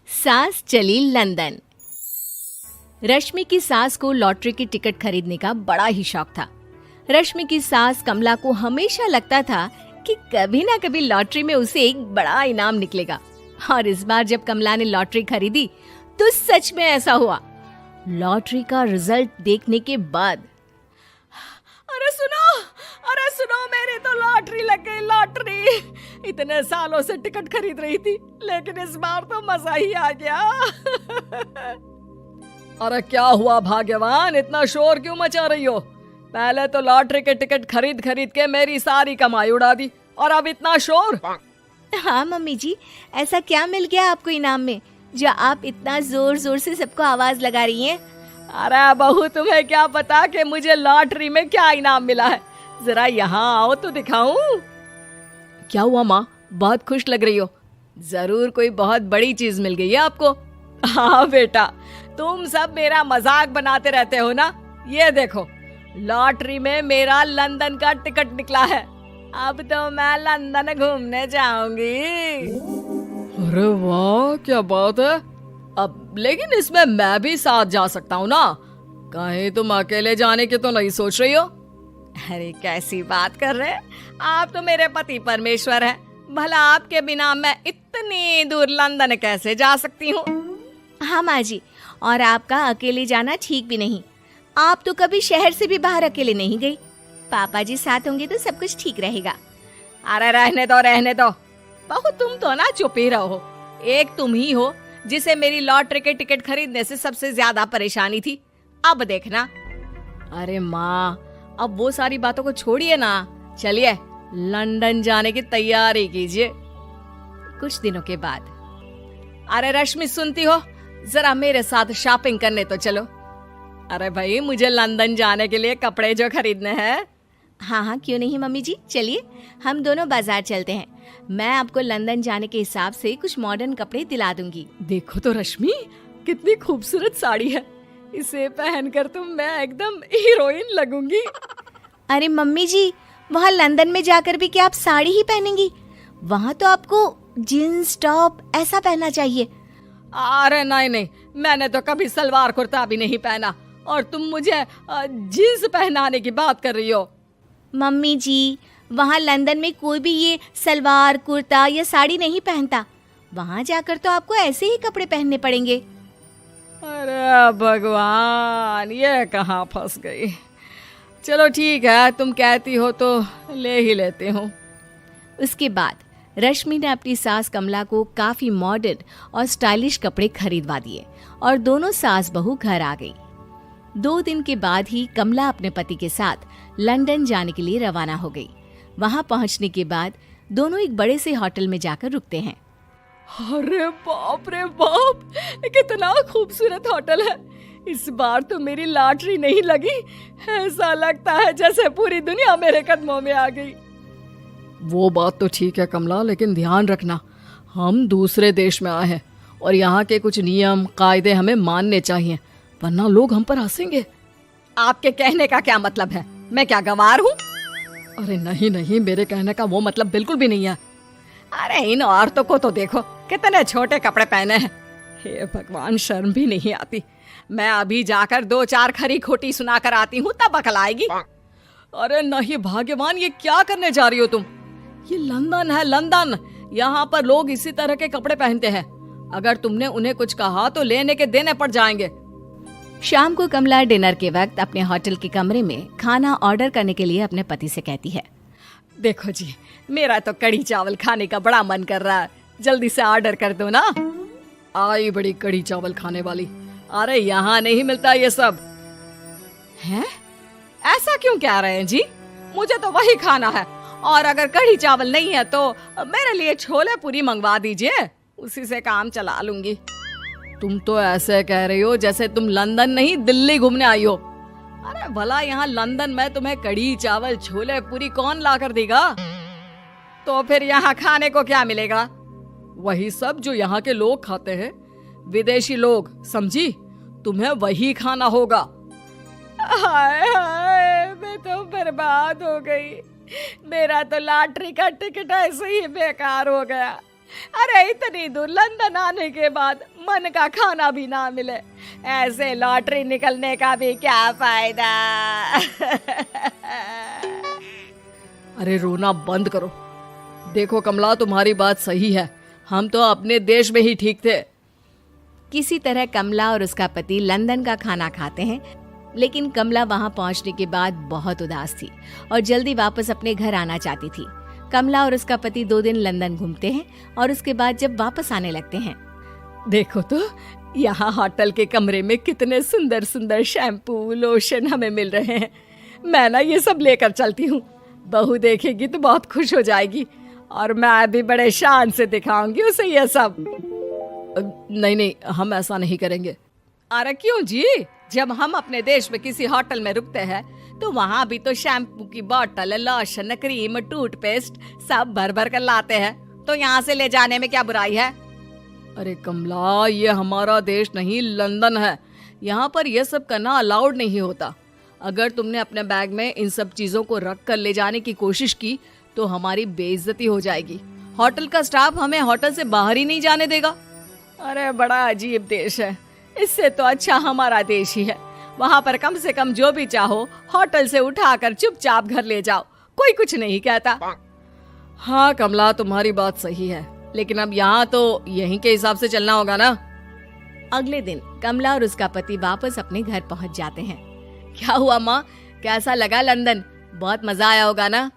सास चली लंदन। रश्मि की सास को लॉटरी की टिकट खरीदने का बड़ा ही शौक था। रश्मि की सास कमला को हमेशा लगता था कि कभी ना कभी लॉटरी में उसे एक बड़ा इनाम निकलेगा। और इस बार जब कमला ने लॉटरी खरीदी तो सच में ऐसा हुआ। लॉटरी का रिजल्ट देखने के बाद अरे सुनो मेरी तो लॉटरी लग गई, लॉटरी। इतने सालों से टिकट खरीद रही थी लेकिन इस बार तो मजा ही आ गया। अरे क्या हुआ भाग्यवान, इतना शोर क्यों मचा रही हो? पहले तो लॉटरी के टिकट खरीद खरीद के मेरी सारी कमाई उड़ा दी और अब इतना शोर। हाँ मम्मी जी, ऐसा क्या मिल गया आपको इनाम में जो आप इतना जोर जोर से सबको आवाज लगा रही हैं? अरे बहू, तुम्हें क्या पता कि मुझे लॉटरी में क्या इनाम मिला है? जरा यहाँ आओ तो दिखाऊं। क्या हुआ माँ, बहुत खुश लग रही हो? जरूर कोई बहुत बड़ी चीज मिल गई है आपको। हाँ बेटा, तुम सब मेरा मजाक बनाते रहते हो ना। ये देखो, लॉटरी में मेरा लंदन का टिकट निकला है। अब तो मैं लंदन घूमने जाऊंगी। अरे वाह, क्या बात है। अब लेकिन इसमें मैं भी साथ जा सकता हूँ ना? कहीं तुम अकेले जाने की तो नहीं सोच रही हो? अरे कैसी बात कर रहे हैं आप, तो मेरे पति परमेश्वर हैं। भला आपके बिना मैं इतनी दूर लंदन कैसे जा सकती हूँ? हाँ माँ जी, और आपका अकेले जाना ठीक भी नहीं। आप तो कभी शहर से भी बाहर अकेले नहीं गई। पापा जी साथ होंगे तो सब कुछ ठीक रहेगा। अरे रहने दो बहू, तुम तो ना चुप ही रहो। एक तुम ही हो जिसे मेरी लॉटरी के टिकट खरीदने से सबसे ज्यादा परेशानी थी। अब देखना। अरे माँ, अब वो सारी बातों को छोड़िए ना, चलिए लंदन जाने की तैयारी कीजिए। कुछ दिनों के बाद, अरे रश्मि सुनती हो, जरा मेरे साथ शॉपिंग करने तो चलो। अरे भाई, मुझे लंदन जाने के लिए कपड़े जो खरीदने हैं। हाँ हाँ, क्यों नहीं मम्मी जी, चलिए हम दोनों बाजार चलते हैं। मैं आपको लंदन जाने के हिसाब से कुछ मॉडर्न कपड़े दिला दूंगी। देखो तो रश्मि, कितनी खूबसूरत साड़ी है। इसे पहनकर तो मैं एकदम हीरोइन लगूंगी। अरे मम्मी जी, वहाँ लंदन में जाकर भी क्या आप साड़ी ही पहनेंगी? वहाँ तो आपको जीन्स टॉप ऐसा पहनना चाहिए। अरे नहीं, मैंने तो कभी सलवार कुर्ता भी नहीं पहना और तुम मुझे जीन्स पहनाने की बात कर रही हो। मम्मी जी, वहाँ लंदन में कोई भी ये सलवार कुर्ता या साड़ी नहीं पहनता। वहाँ जाकर तो आपको ऐसे ही कपड़े पहनने पड़ेंगे। अरे भगवान, ये कहाँ फंस गई। चलो ठीक है, तुम कहती हो तो ले ही लेती हूँ। उसके बाद रश्मि ने अपनी सास कमला को काफी मॉडर्न और स्टाइलिश कपड़े खरीदवा दिए और दोनों सास बहू घर आ गई। 2 दिन के बाद ही कमला अपने पति के साथ लंदन जाने के लिए रवाना हो गई। वहां पहुंचने के बाद दोनों एक बड़े से होटल में जाकर रुकते हैं। अरे बाप रे बाप, कितना खूबसूरत होटल है। इस बार तो मेरी लॉटरी नहीं लगी। ऐसा लगता है जैसे पूरी दुनिया मेरे कदमों में आ गई। वो बात तो ठीक है कमला, लेकिन ध्यान रखना, हम दूसरे देश में आए हैं और यहाँ के कुछ नियम कायदे हमें मानने चाहिए, वरना लोग हम पर हंसेंगे। आपके कहने का क्या मतलब है? मैं क्या गंवार हूँ? अरे नहीं, मेरे कहने का वो मतलब बिल्कुल भी नहीं है। अरे इन औरतों को तो देखो, कितने छोटे कपड़े पहने हैं। हे भगवान, शर्म भी नहीं आती। मैं अभी जाकर 2-4 खरी खोटी सुना कर आती हूँ, तब अकल आएगी। अरे नहीं भाग्यवान, ये क्या करने जा रही हो तुम? ये लंदन है, लंदन। यहाँ पर लोग इसी तरह के कपड़े पहनते हैं। अगर तुमने उन्हें कुछ कहा तो लेने के देने पड़ जाएंगे। शाम को कमला डिनर के वक्त अपने होटल के कमरे में खाना ऑर्डर करने के लिए अपने पति से कहती है। देखो जी, मेरा तो कढ़ी चावल खाने का बड़ा मन कर रहा है, जल्दी से ऑर्डर कर दो ना। आई बड़ी कढ़ी चावल खाने वाली। अरे यहाँ नहीं मिलता ये सब। हैं? ऐसा क्यों कह रहे हैं जी? मुझे तो वही खाना है, और अगर कढ़ी चावल नहीं है तो मेरे लिए छोले पूरी मंगवा दीजिए, उसी से काम चला लूंगी। तुम तो ऐसे कह रही हो जैसे तुम लंदन नहीं दिल्ली घूमने आई हो। अरे भला यहाँ लंदन में तुम्हें कढ़ी चावल छोले पूरी कौन ला कर देगा? तो फिर यहाँ खाने को क्या मिलेगा? वही सब जो यहाँ के लोग खाते हैं, विदेशी लोग, समझी? तुम्हें वही खाना होगा। हाय हाय, मैं तो बर्बाद हो गई। मेरा तो लॉटरी का टिकट ऐसे ही बेकार हो गया। अरे इतनी दूर लंदन आने के बाद मन का खाना भी ना मिले, ऐसे लॉटरी निकलने का भी क्या फायदा। अरे रोना बंद करो। देखो कमला, तुम्हारी बात सही है, हम तो अपने देश में ही ठीक थे। किसी तरह कमला और उसका पति लंदन का खाना खाते हैं, लेकिन कमला वहां पहुंचने के बाद बहुत उदास थी और जल्दी वापस अपने घर आना चाहती थी। कमला और उसका पति 2 दिन लंदन घूमते हैं और उसके बाद जब वापस आने लगते हैं, देखो तो यहाँ होटल के कमरे में कितने सुंदर सुंदर शैम्पू लोशन हमें मिल रहे हैं। मैं ना ये सब लेकर चलती हूँ, बहू देखेगी तो बहुत खुश हो जाएगी और मैं भी बड़े शान से दिखाऊंगी उसे ये सब। नहीं नहीं, हम ऐसा नहीं करेंगे। अरे क्यों जी, जब हम अपने देश में किसी होटल में रुकते हैं तो वहाँ भी तो शैम्पू की बोतल, लोशन, क्रीम, टूथपेस्ट सब भर भर कर लाते हैं, तो यहाँ से ले जाने में क्या बुराई है। अरे कमला, ये हमारा देश नहीं लंदन है, यहाँ पर यह सब करना अलाउड नहीं होता। अगर तुमने अपने बैग में इन सब चीजों को रख कर ले जाने की कोशिश की तो हमारी बेइज्जती हो जाएगी। होटल का स्टाफ हमें होटल से बाहर ही नहीं जाने देगा। अरे बड़ा अजीब देश है, इससे तो अच्छा हमारा देश ही है। वहाँ पर कम से कम जो भी चाहो होटल से उठाकर चुपचाप घर ले जाओ, कोई कुछ नहीं कहता। हाँ कमला, तुम्हारी बात सही है, लेकिन अब यहाँ तो यहीं के हिसाब से चलना होगा ना। अगले दिन कमला और उसका पति वापस अपने घर पहुंच जाते हैं। क्या हुआ माँ, कैसा लगा लंदन? बहुत मजा आया होगा ना?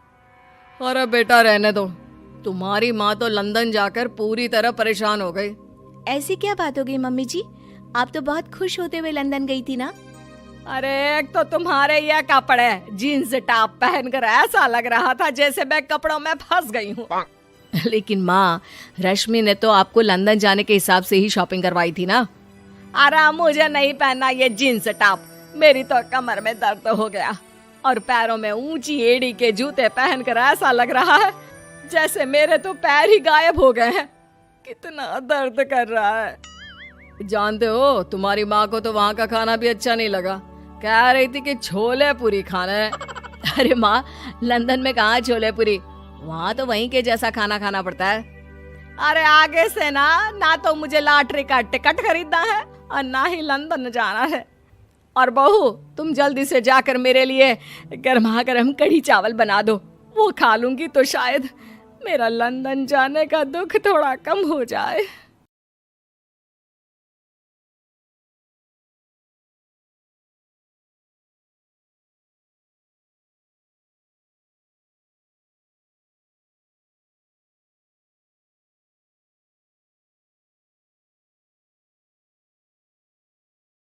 अरे बेटा रहने दो, तुम्हारी माँ तो लंदन जाकर पूरी तरह परेशान हो गई। ऐसी क्या बात हो गई मम्मी जी? आप तो बहुत खुश होते हुए लंदन गई थी ना। अरे एक तो तुम्हारे ये कपड़े जीन्स टॉप पहनकर ऐसा लग रहा था जैसे मैं कपड़ों में फंस गई हूँ। लेकिन माँ, रश्मि ने तो आपको लंदन जाने के हिसाब से ही शॉपिंग करवाई थी ना। अरे मुझे नहीं पहनना ये जीन्स टॉप, मेरी तो कमर में दर्द हो गया और पैरों में ऊंची एड़ी के जूते पहनकर ऐसा लग रहा है जैसे मेरे तो पैर ही गायब हो गए हैं। कितना दर्द कर रहा है। जानते हो, तुम्हारी माँ को तो वहाँ का खाना भी अच्छा नहीं लगा, कह रही थी कि छोले पूरी खाना है। अरे माँ, लंदन में कहाँ छोले पूरी, वहाँ तो वहीं के जैसा खाना खाना पड़ता है। अरे आगे से ना तो मुझे लॉटरी का टिकट खरीदना है और ना ही लंदन जाना है। और बहू, तुम जल्दी से जाकर मेरे लिए गर्मा गर्म कढ़ी चावल बना दो, वो खा लूंगी तो शायद मेरा लंदन जाने का दुख थोड़ा कम हो जाए।